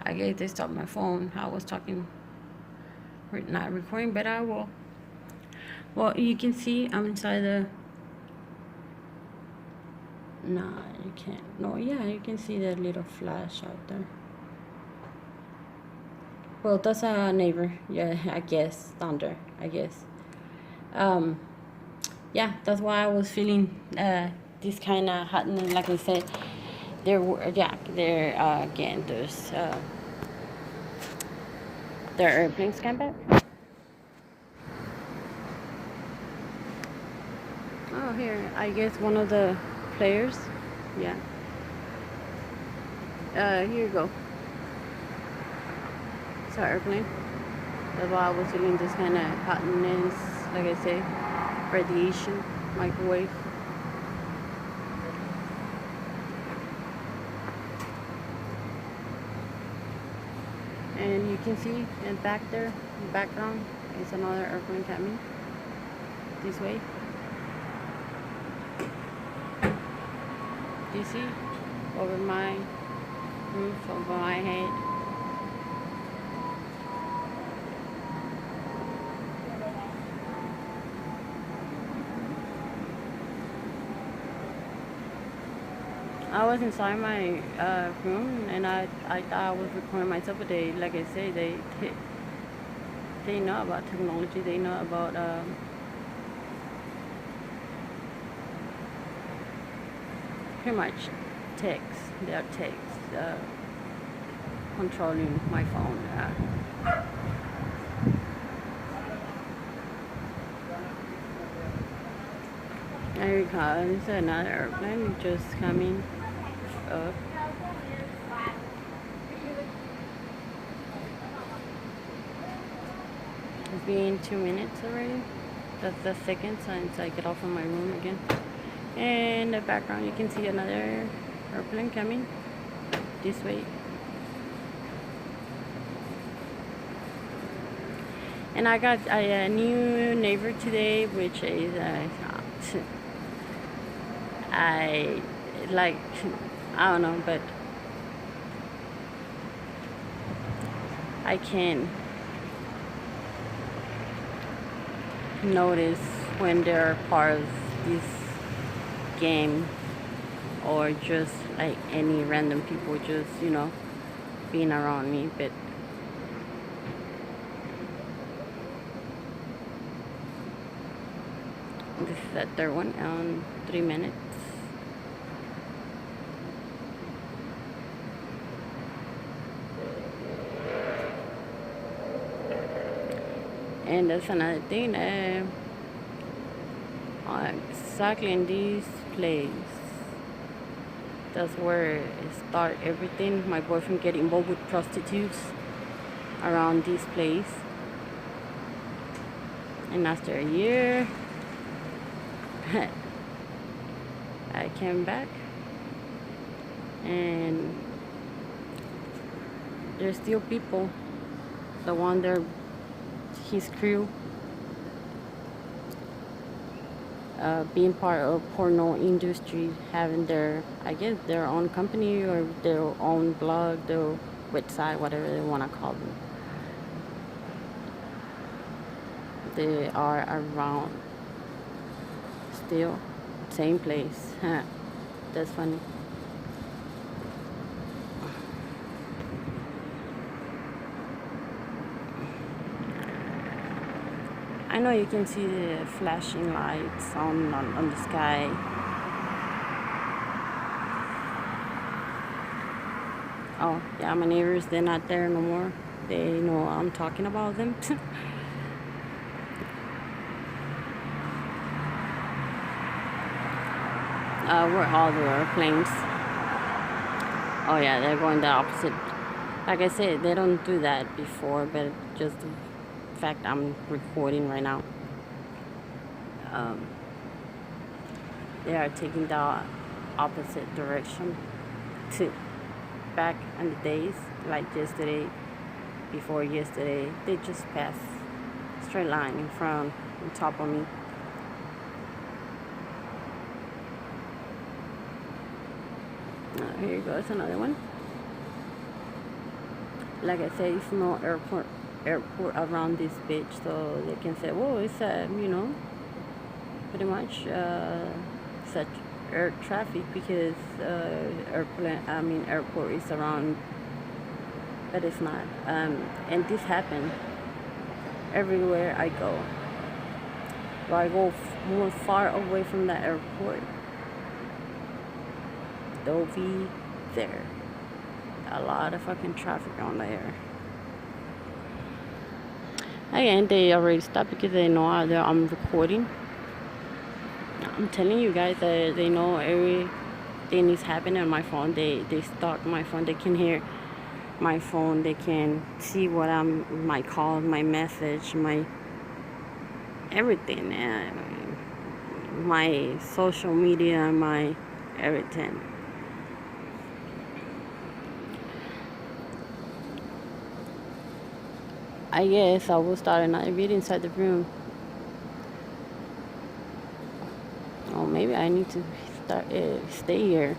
I guess they stopped my phone. I was talking, not recording, but I will. Well, you can see I'm inside the. Nah, you can't. No, yeah, you can see that little flash out there. Well, that's a neighbor. Yeah, I guess down there. I guess. Um, yeah, that's why I was feeling this kind of hotness. Like I said, there again. There are airplanes come back. Oh, here, I guess one of the players. Yeah. Here you go. It's an airplane. That's why I was feeling this kind of hotness. Like I say, radiation, microwave. And you can see and back there, in the background, is another airplane coming this way. Do you see? Over my roof, over my head. I was inside my room and I thought I was recording myself, but they, like I say, they know about technology. They know about pretty much text. Their text controlling my phone. There you go. There's another airplane just coming up. It's been 2 minutes already. That's the second since I get off from my room again. And in the background you can see another airplane coming this way. And I got a new neighbor today, which is I like, I don't know, but I can notice when they're part of this game or just like any random people just, being around me. But this is the third one on 3 minutes. And that's another thing, exactly in this place, that's where it start everything. My boyfriend get involved with prostitutes around this place, and after a year I came back and there's still people, the one there, his crew, being part of porno industry, having their, I guess, their own company or their own blog, their website, whatever they want to call them. They are around still, same place. That's funny. I know you can see the flashing lights on the sky. Oh, yeah, my neighbors, they're not there no more. They know I'm talking about them. Where all the airplanes. Oh yeah, they're going the opposite. Like I said, they don't do that before, but just the fact I'm recording right now. They are taking the opposite direction to back in the days, like yesterday, before yesterday. They just passed straight line in front, on top of me. Here goes another one. like I said, it's no airport around this beach, so they can say, "Whoa, it's pretty much such air traffic because airport is around, but it's not." And this happened everywhere I go. Or I go more far away from the airport, there'll be there a lot of fucking traffic on there. Again, they already stopped because they know I'm recording. I'm telling you guys that they know everything is happening on my phone. They stalk my phone. They can hear my phone. They can see what my calls, my message, my everything, my social media, my everything. I guess I will start another video inside the room. Oh, maybe I need to stay here.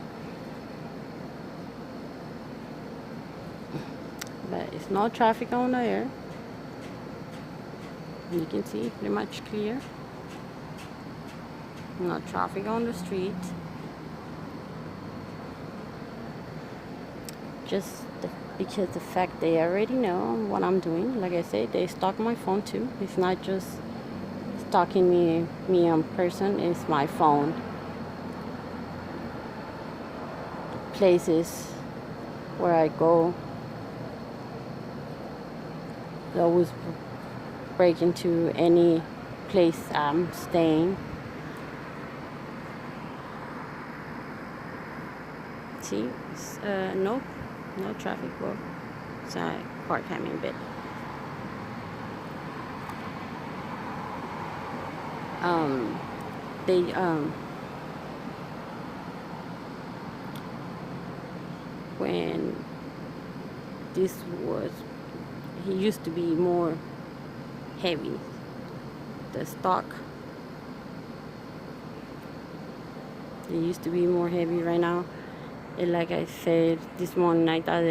But it's no traffic on there. You can see pretty much clear. No traffic on the street. Just because the fact they already know what I'm doing. Like I said, they stalk my phone too. It's not just stalking me in person. It's my phone. Places where I go. They always break into any place I'm staying. See, no traffic. Well, it's a car coming, but they when this was, he used to be more heavy, the stock. It used to be more heavy. Right now, like I said this morning, I thought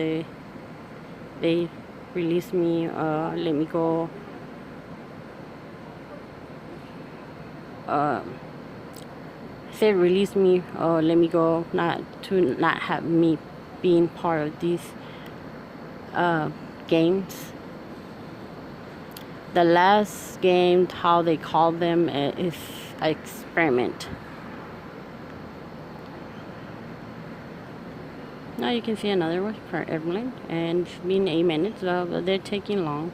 they released me, let me go. Said release me, let me go, not have me being part of these games. The last game, how they call them, is experiment. Now you can see another one for airplane, and it's been 8 minutes, but they're taking long.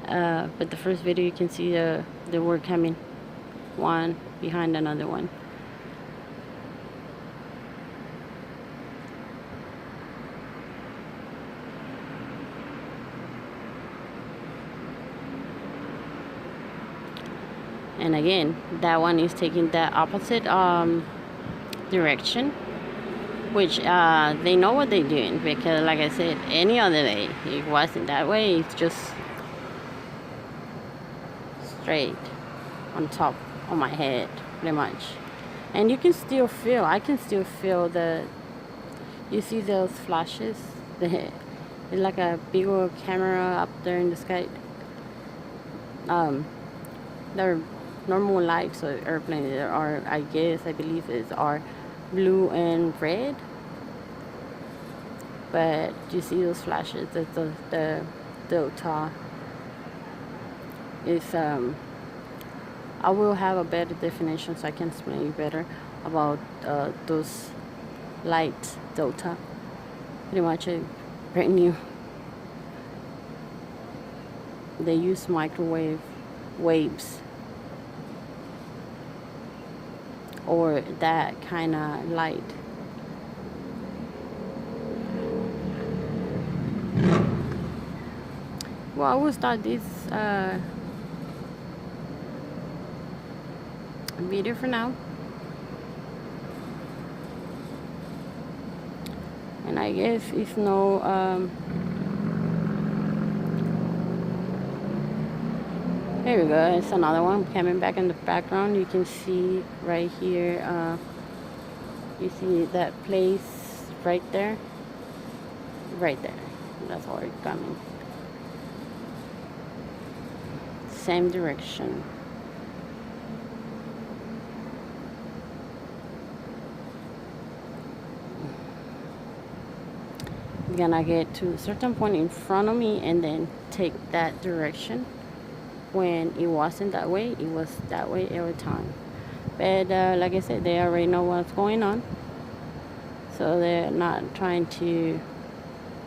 But the first video, you can see the word coming one behind another one. And again, that one is taking the opposite direction, which they know what they're doing, because like I said, any other day it wasn't that way. It's just straight on top of my head, pretty much. And you can still feel, I can still feel you see those flashes? It's like a big old camera up there in the sky. They're normal lights of airplanes. There are, I believe are blue and red. But you see those flashes? The delta is I will have a better definition so I can explain you better about those light delta. Pretty much a brand new. They use microwave waves or that kind of light. Well, I will start this video for now, and I guess it's no there we go. It's another one coming back in the background. You can see right here, you see that place right there, That's where it's coming. Same direction. I'm gonna get to a certain point in front of me and then take that direction. When it wasn't that way, it was that way every time. But like I said, they already know what's going on, so they're not trying to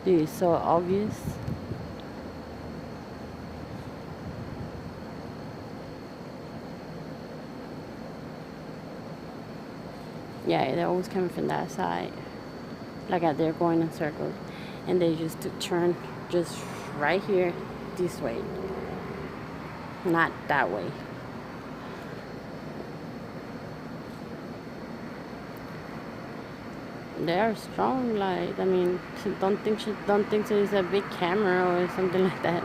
do it so obvious. Yeah, they're always coming from that side, like they're going in circles, and they just turn just right here this way, not that way. They are strong. Like, I mean, she don't think it's a big camera or something like that.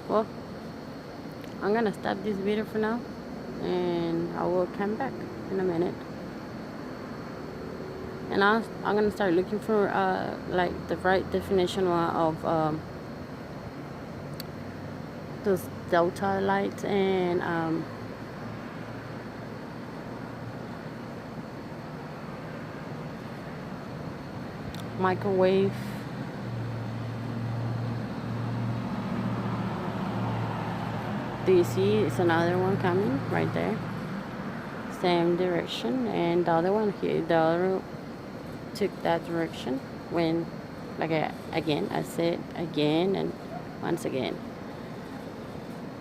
Well, I'm gonna stop this video for now, and I will come back in a minute. And I'm gonna start looking for like the right definition of those delta lights and microwave. Do you see? It's another one coming right there. Same direction, and the other one here, the other took that direction when, like again, I said again and once again.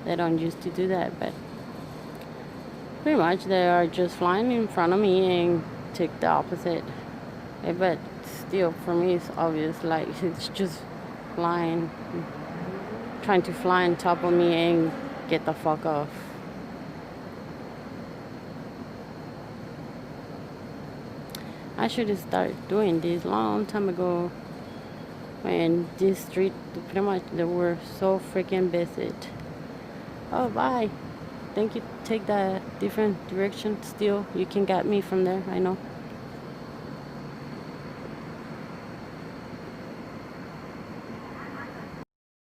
They don't used to do that, but pretty much they are just flying in front of me and take the opposite. But still, for me, it's obvious. Like, it's just flying, trying to fly on top of me and get the fuck off. I should have started doing this long time ago when this street, pretty much, they were so freaking busy. Oh, bye. Thank you. Take that different direction. Still, you can get me from there. I know.